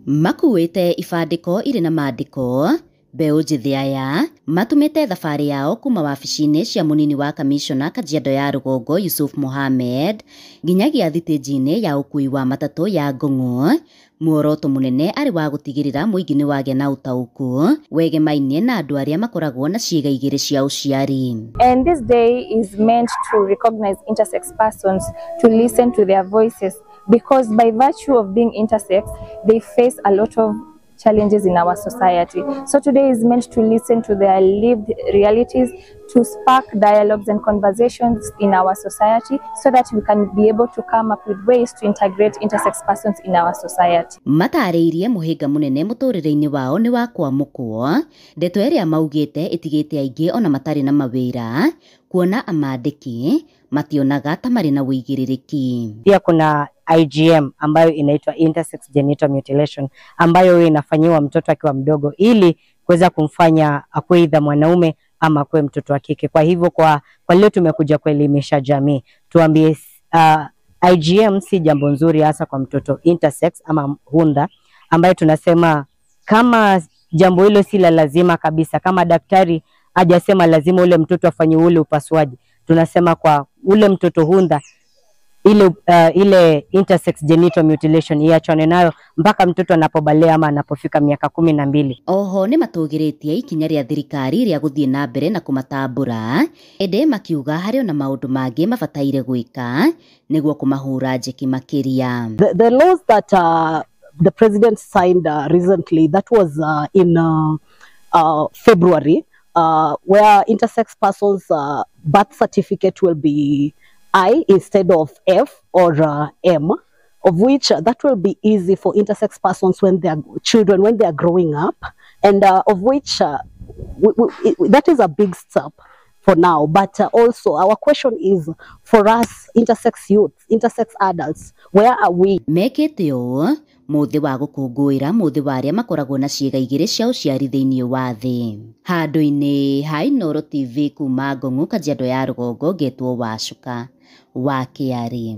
makuite ibandĩko irĩ na maandĩko mbeũ njĩthĩ aya matumĩte thabarĩ yao kuma wabici-inĩ cia mũnini wa kamishona Kajiado ya Rũgongo Yusuf Mohammed nginyagia thitĩnji-inĩ ya ũkui wa matatũ ya Ngong'o. Muoroto mũnene arĩ wa gũtigĩrĩra mũingĩ nĩ wagĩa na ũtaũku wegemainie na andũ arĩa makoragwo na ciĩga igĩrĩ cia ũciari. And this day is meant to recognize intersex persons, to listen to their voices, because by virtue of being intersex, they face a lot of challenges in our society. So today is meant to listen to their lived realities, to spark dialogues and conversations in our society so that we can be able to come up with ways to integrate intersex persons in our society. Matarĩirie mũhĩnga mũnene mũtũrĩre-inĩ wao nĩ wa kwamũkwo, ndeto ĩrĩa maugĩte ĩtigĩte aingĩ ona matarĩ na mawĩra, kuona amandĩki mationaga ta marĩ na wĩigĩrĩrĩki. Pia kuna IGM ambayo inaitwa intersex genital mutilation ambayo inafanyiwa mtoto akiwa mdogo ili kuweza kumfanya akuwe aidha mwanaume ama akuwe mtoto wa kike. Kwa hivyo kwa leo tumekuja kuelimisha jamii. Tuambie IGM si jambo nzuri hasa kwa mtoto intersex ama hunda, ambayo tunasema kama jambo hilo si la lazima kabisa, kama daktari hajasema lazima ule mtoto afanye ule upasuaji, tunasema kwa ule mtoto hunda ile intersex genital mutilation iachane nayo mpaka mtoto anapobalea ama anapofika miaka 12. Oho nĩ matũgĩrĩtie ikinya rĩa thirikari rĩa gũthiĩ na mbere na kũmatambũra, ende makiuga harĩ ona maũndũ mangĩ mabataire gwĩka nĩguo kũmahũra njeki makĩria. The laws that the president signed recently, that was in February, where intersex persons birth certificate will be I instead of F or M, of which that will be easy for intersex persons when they are children, when they are growing up, and of which that is a big step for now. But also our question is for us intersex youth, intersex adults, where are we? Mekĩte ũũ mũthĩ wa gũkũngũĩra mũthĩ wa arĩa makoragwo na ciĩga igĩrĩ cia ũciari thĩinĩ wa thĩ. Handũ-inĩ ha Inooro TV kuma Ngong'o Kajiado ya Rũgongo, ngetwo Wacuka wa Kĩarĩ.